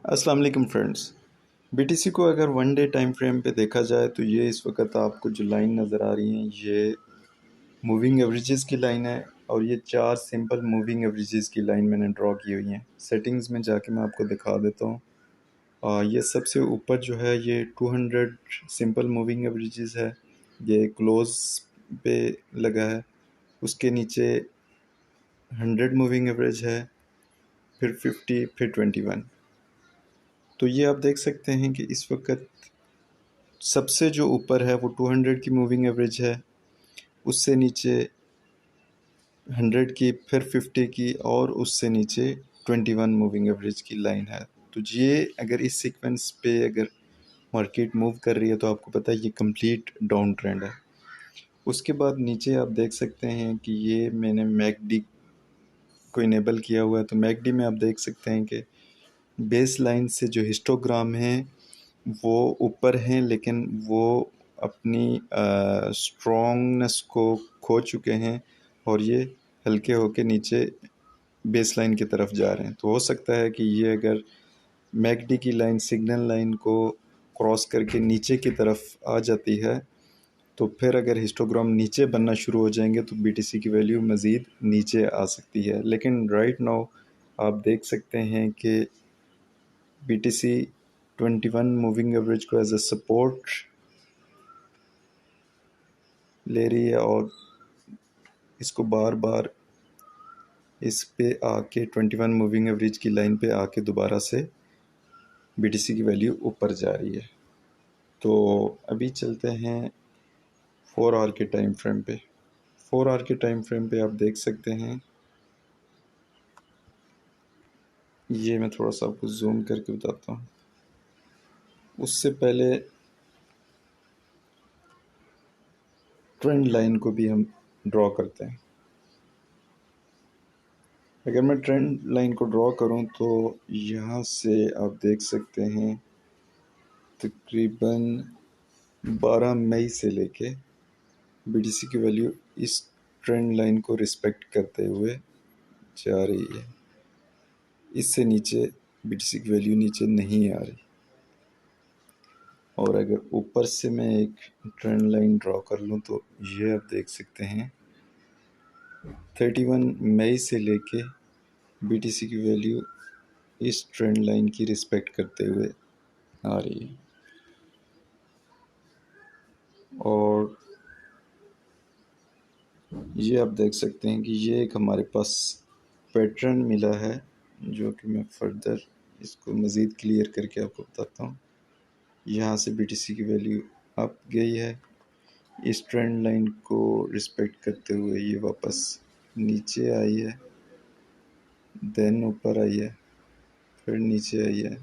अस्सलाम वालेकुम friends. BTC को अगर वन डे टाइम फ्रेम पे देखा जाए तो ये इस वक्त आपको जो लाइन नज़र आ रही हैं ये मूविंग एवरेजेस की लाइन है और ये 4 सिंपल मूविंग एवरेजेस की लाइन मैंने ड्रॉ की हुई हैं। सेटिंग्स में जाके मैं आपको दिखा देता हूँ। ये सबसे ऊपर जो है ये 200 सिंपल मूविंग एवरेजेस है, ये क्लोज पे लगा है। उसके नीचे 100 मूविंग एवरेज है, फिर 50, फिर 21। तो ये आप देख सकते हैं कि इस वक्त सबसे जो ऊपर है वो 200 की मूविंग एवरेज है, उससे नीचे 100 की, फिर 50 की और उससे नीचे 21 मूविंग एवरेज की लाइन है। तो ये अगर इस सीक्वेंस पे अगर मार्केट मूव कर रही है तो आपको पता है ये कंप्लीट डाउन ट्रेंड है। उसके बाद नीचे आप देख सकते हैं कि ये मैंने मैकडी को इनेबल किया हुआ है। तो मैकडी में आप देख सकते हैं कि बेस लाइन से जो हिस्टोग्राम है वो ऊपर हैं, लेकिन वो अपनी स्ट्रॉन्गनेस को खो चुके हैं और ये हल्के होके नीचे बेस लाइन की तरफ जा रहे हैं। तो हो सकता है कि ये अगर मैकडी की लाइन सिग्नल लाइन को क्रॉस करके नीचे की तरफ आ जाती है तो फिर अगर हिस्टोग्राम नीचे बनना शुरू हो जाएंगे तो बीटीसी की वैल्यू मज़ीद नीचे आ सकती है। लेकिन राइट नाउ आप देख सकते हैं कि BTC 21 मूविंग एवरेज को एज अ सपोर्ट ले रही है और इसको बार बार इस पे आके 21 मूविंग एवरेज की लाइन पे आके दोबारा से BTC की वैल्यू ऊपर जा रही है। तो अभी चलते हैं 4 आवर के टाइम फ्रेम पे। 4 आवर के टाइम फ्रेम पे आप देख सकते हैं, ये मैं थोड़ा सा आपको जूम करके बताता हूँ। उससे पहले ट्रेंड लाइन को भी हम ड्रॉ करते हैं। अगर मैं ट्रेंड लाइन को ड्रॉ करूं तो यहाँ से आप देख सकते हैं तकरीबन 12 मई से लेके BTC की वैल्यू इस ट्रेंड लाइन को रिस्पेक्ट करते हुए जा रही है। इससे नीचे BTC की वैल्यू नीचे नहीं आ रही। और अगर ऊपर से मैं एक ट्रेंड लाइन ड्रॉ कर लूँ तो ये आप देख सकते हैं 31 मई से लेके BTC की वैल्यू इस ट्रेंड लाइन की रिस्पेक्ट करते हुए आ रही है। और ये आप देख सकते हैं कि ये एक हमारे पास पैटर्न मिला है जो कि मैं फर्दर इसको मज़ीद क्लियर करके आपको बताता हूँ। यहाँ से BTC की वैल्यू अप गई है, इस ट्रेंड लाइन को रिस्पेक्ट करते हुए ये वापस नीचे आई है, देन ऊपर आई है, फिर नीचे आई है,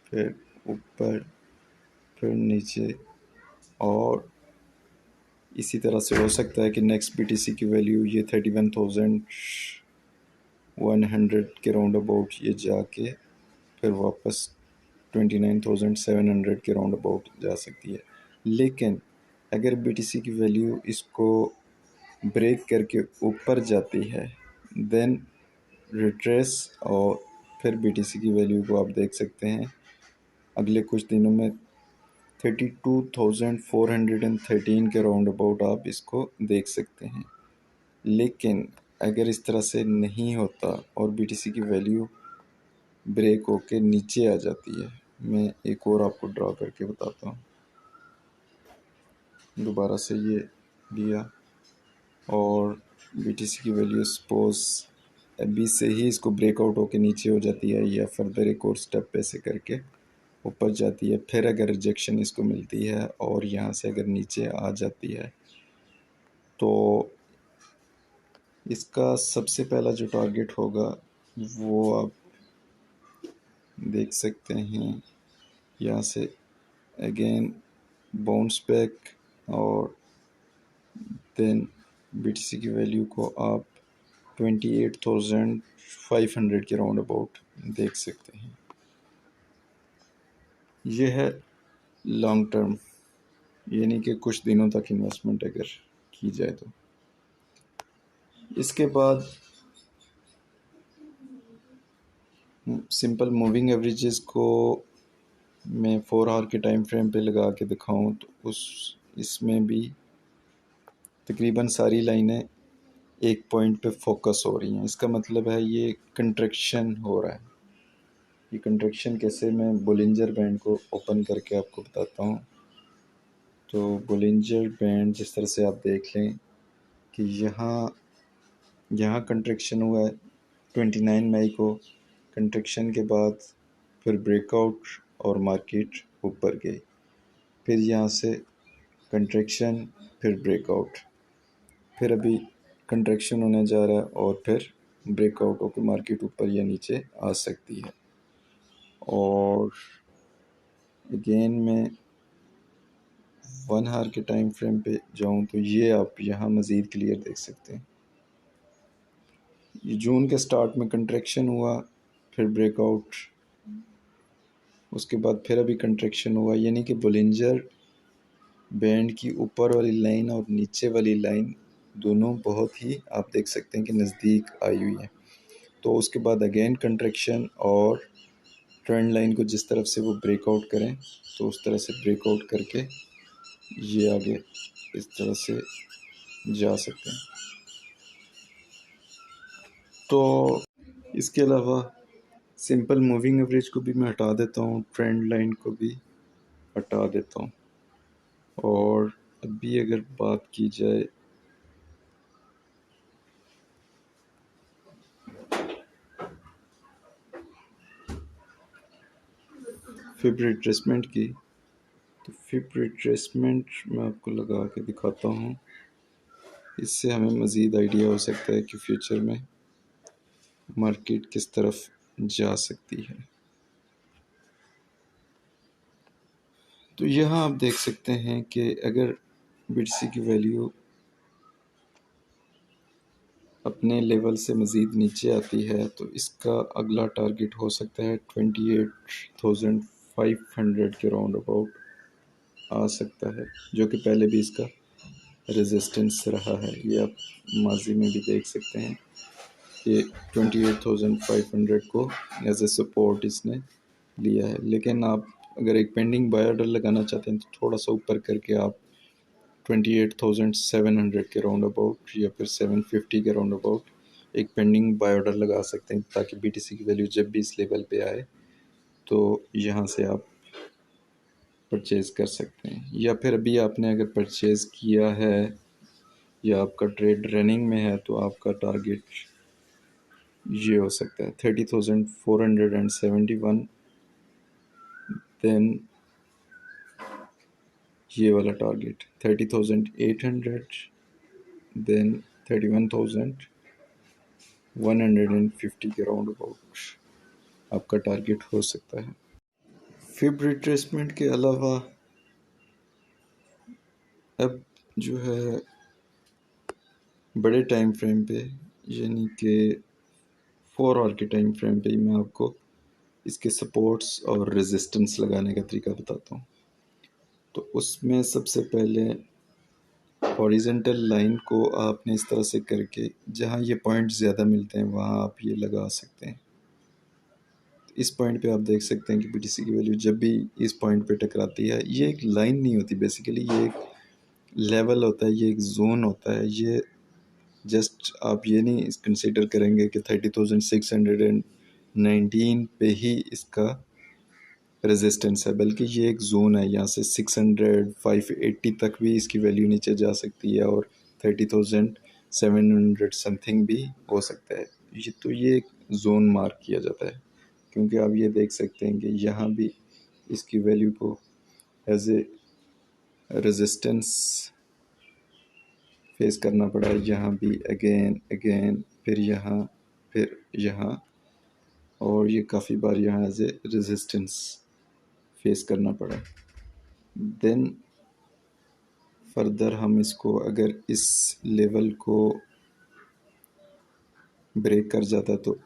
फिर ऊपर, फिर नीचे। और इसी तरह से हो सकता है कि नेक्स्ट BTC की वैल्यू ये 31,100 के राउंड अबाउट ये जाके फिर वापस 29,700 के राउंड अबाउट जा सकती है। लेकिन अगर BTC की वैल्यू इसको ब्रेक करके ऊपर जाती है देन रिट्रेस, और फिर BTC की वैल्यू को आप देख सकते हैं अगले कुछ दिनों में 32,413 के राउंड अबाउट आप इसको देख सकते हैं। लेकिन अगर इस तरह से नहीं होता और BTC की वैल्यू ब्रेक होके नीचे आ जाती है, मैं एक और आपको ड्रॉ करके बताता हूँ। दोबारा से ये लिया और BTC की वैल्यू सपोज अभी से ही इसको ब्रेकआउट होके नीचे हो जाती है या फर्दर एक और स्टेप ऐसे करके ऊपर जाती है, फिर अगर रिजेक्शन इसको मिलती है और यहाँ से अगर नीचे आ जाती है तो इसका सबसे पहला जो टारगेट होगा वो आप देख सकते हैं, यहाँ से अगेन बाउंस बैक और देन BTC की वैल्यू को आप 28,500 के राउंड अबाउट देख सकते हैं। ये है लॉन्ग टर्म, यानी कि कुछ दिनों तक इन्वेस्टमेंट अगर की जाए तो। इसके बाद सिंपल मूविंग एवरेजेस को मैं 4 आवर के टाइम फ्रेम पे लगा के दिखाऊं तो इसमें भी तकरीबन सारी लाइनें एक पॉइंट पे फोकस हो रही हैं। इसका मतलब है ये कंट्रैक्शन हो रहा है। ये कंट्रैक्शन कैसे, मैं बोलिंजर बैंड को ओपन करके आपको बताता हूँ। तो बोलिंजर बैंड जिस तरह से आप देख लें कि यहाँ कंट्रैक्शन हुआ है 29 मई को। कंट्रैक्शन के बाद फिर ब्रेकआउट और मार्केट ऊपर गई, फिर यहाँ से कंट्रैक्शन, फिर ब्रेकआउट, फिर अभी कंट्रैक्शन होने जा रहा है और फिर ब्रेकआउट होकर मार्केट ऊपर या नीचे आ सकती है। और अगेन मैं 1 आवर के टाइम फ्रेम पे जाऊं तो ये आप यहाँ मज़ीद क्लियर देख सकते हैं। ये जून के स्टार्ट में कंट्रैक्शन हुआ, फिर ब्रेकआउट, उसके बाद फिर अभी कंट्रैक्शन हुआ, यानी कि बोलिंजर बैंड की ऊपर वाली लाइन और नीचे वाली लाइन दोनों बहुत ही आप देख सकते हैं कि नज़दीक आई हुई है। तो उसके बाद अगेन कंट्रैक्शन और ट्रेंड लाइन को जिस तरफ से वो ब्रेकआउट करें तो उस तरह से ब्रेकआउट करके ये आगे इस तरह से जा सकते हैं। तो इसके अलावा सिंपल मूविंग एवरेज को भी मैं हटा देता हूँ, ट्रेंड लाइन को भी हटा देता हूँ। और अभी अगर बात की जाए फिब रिट्रेसमेंट की, तो फिब रिट्रेसमेंट मैं आपको लगा के दिखाता हूँ। इससे हमें मज़ीद आइडिया हो सकता है कि फ्यूचर में मार्केट किस तरफ जा सकती है। तो यहाँ आप देख सकते हैं कि अगर BTC की वैल्यू अपने लेवल से मज़ीद नीचे आती है तो इसका अगला टारगेट हो सकता है 28,500 के राउंड अबाउट आ सकता है, जो कि पहले भी इसका रेजिस्टेंस रहा है। ये आप माजी में भी देख सकते हैं कि 28,500 को एज ए सपोर्ट इसने लिया है। लेकिन आप अगर एक पेंडिंग बाय ऑर्डर लगाना चाहते हैं तो थोड़ा सा ऊपर करके आप 28,700 के राउंड अबाउट या फिर 750 के राउंड अबाउट एक पेंडिंग बाय ऑर्डर लगा सकते हैं, ताकि BTC की वैल्यू जब भी इस लेवल पे आए तो यहाँ से आप परचेज कर सकते हैं। या फिर अभी आपने अगर परचेज किया है या आपका ट्रेड रनिंग में है तो आपका टारगेट ये हो सकता है 30,471, देन ये वाला टारगेट 30,800, देन 31,150 के राउंड अबाउट आपका टारगेट हो सकता है। फिब रिट्रेसमेंट के अलावा अब जो है बड़े टाइम फ्रेम पे, यानी कि 4 आवर के टाइम फ्रेम पे ही मैं आपको इसके सपोर्ट्स और रेजिस्टेंस लगाने का तरीका बताता हूँ। तो उसमें सबसे पहले हॉरिजेंटल लाइन को आपने इस तरह से करके जहाँ ये पॉइंट ज़्यादा मिलते हैं वहाँ आप ये लगा सकते हैं। इस पॉइंट पे आप देख सकते हैं कि BTC की वैल्यू जब भी इस पॉइंट पे टकराती है, ये एक लाइन नहीं होती बेसिकली, ये एक लेवल होता है, ये एक जोन होता है। ये जस्ट आप ये नहीं कंसीडर करेंगे कि 30,619 पे ही इसका रेजिस्टेंस है, बल्कि ये एक जोन है। यहाँ से 600 580 तक भी इसकी वैल्यू नीचे जा सकती है और 30,700 समथिंग भी हो सकता है। ये एक जोन मार्क किया जाता है, क्योंकि आप ये देख सकते हैं कि यहाँ भी इसकी वैल्यू को एज ए रेजिस्टेंस फेस करना पड़ा है। यहाँ भी अगेन फिर यहाँ और ये काफ़ी बार यहाँ एज ए रेजिस्टेंस फेस करना पड़ा। देन फर्दर हम इसको अगर इस लेवल को ब्रेक कर जाता तो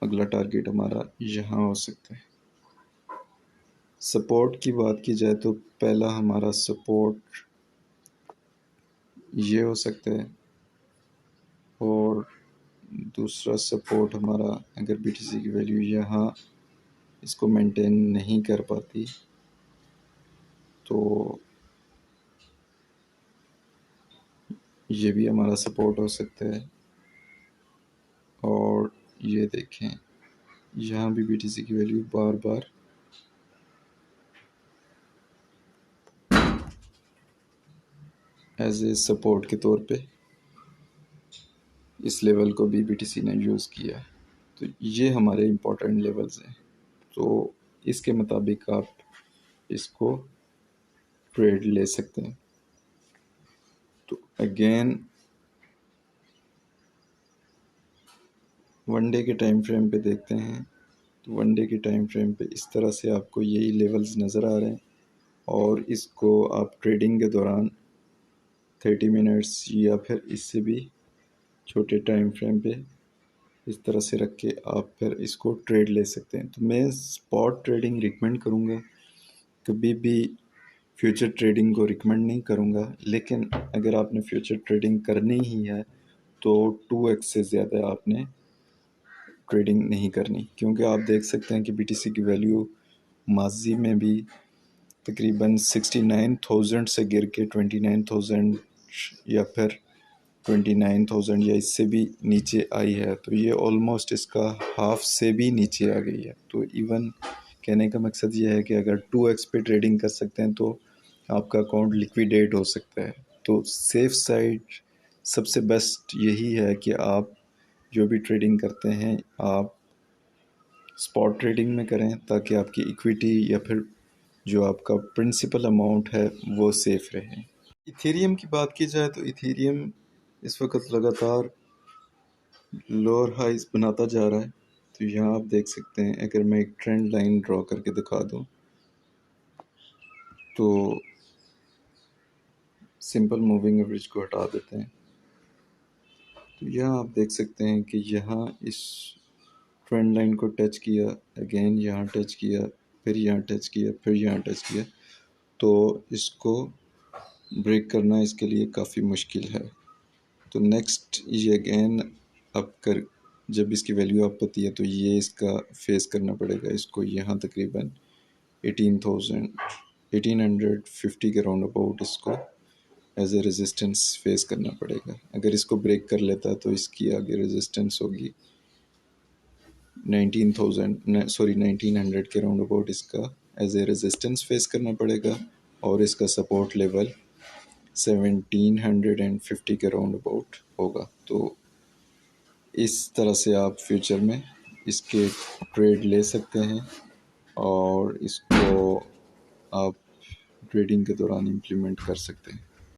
अगला टारगेट हमारा यहाँ हो सकता है। सपोर्ट की बात की जाए तो पहला हमारा सपोर्ट ये हो सकता है और दूसरा सपोर्ट हमारा, अगर BTC की वैल्यू यहाँ इसको मेंटेन नहीं कर पाती तो ये भी हमारा सपोर्ट हो सकता है। और ये देखें, यहाँ भी BTC की वैल्यू बार बार एज ए सपोर्ट के तौर पे इस लेवल को भी BTC ने यूज़ किया। तो ये हमारे इम्पोर्टेंट लेवल्स हैं, तो इसके मुताबिक आप इसको ट्रेड ले सकते हैं। तो अगेन वन डे के टाइम फ्रेम पे देखते हैं, तो वन डे के टाइम फ्रेम पे इस तरह से आपको यही लेवल्स नज़र आ रहे हैं, और इसको आप ट्रेडिंग के दौरान 30 मिनट्स या फिर इससे भी छोटे टाइम फ्रेम पे इस तरह से रख के आप फिर इसको ट्रेड ले सकते हैं। तो मैं स्पॉट ट्रेडिंग रिकमेंड करूँगा, कभी भी फ्यूचर ट्रेडिंग को रिकमेंड नहीं करूँगा। लेकिन अगर आपने फ्यूचर ट्रेडिंग करनी ही है तो 2x से ज़्यादा आपने ट्रेडिंग नहीं करनी, क्योंकि आप देख सकते हैं कि BTC की वैल्यू माजी में भी तकरीबन 69,000 से गिर के 29,000 या फिर 29,000 या इससे भी नीचे आई है। तो ये ऑलमोस्ट इसका हाफ से भी नीचे आ गई है। तो इवन कहने का मकसद ये है कि अगर 2x पे ट्रेडिंग कर सकते हैं तो आपका अकाउंट लिक्विडेट हो सकता है। तो सेफ साइड सबसे बेस्ट यही है कि आप जो भी ट्रेडिंग करते हैं आप स्पॉट ट्रेडिंग में करें, ताकि आपकी इक्विटी या फिर जो आपका प्रिंसिपल अमाउंट है वो सेफ रहे। इथेरियम की बात की जाए तो इथेरियम इस वक्त लगातार लोअर हाइज बनाता जा रहा है। तो यहाँ आप देख सकते हैं, अगर मैं एक ट्रेंड लाइन ड्रॉ करके दिखा दूँ तो सिंपल मूविंग एवरेज को हटा देते हैं। तो यहाँ आप देख सकते हैं कि यहाँ इस ट्रेंड लाइन को टच किया, अगेन यहाँ टच किया, फिर यहाँ टच किया, फिर यहाँ टच किया, तो इसको ब्रेक करना इसके लिए काफ़ी मुश्किल है। तो नेक्स्ट ये अगेन अब कर जब इसकी वैल्यू अप होती है तो ये इसका फेस करना पड़ेगा, इसको यहाँ तकरीबन 1850 के राउंड अबाउट इसको एज ए रेजिस्टेंस फेस करना पड़ेगा। अगर इसको ब्रेक कर लेता है तो इसकी आगे रेजिस्टेंस होगी 1900 के राउंड अबाउट इसका एज ए रेजिस्टेंस फेस करना पड़ेगा, और इसका सपोर्ट लेवल 1750 के राउंड अबाउट होगा। तो इस तरह से आप फ्यूचर में इसके ट्रेड ले सकते हैं और इसको आप ट्रेडिंग के दौरान इम्प्लीमेंट कर सकते हैं।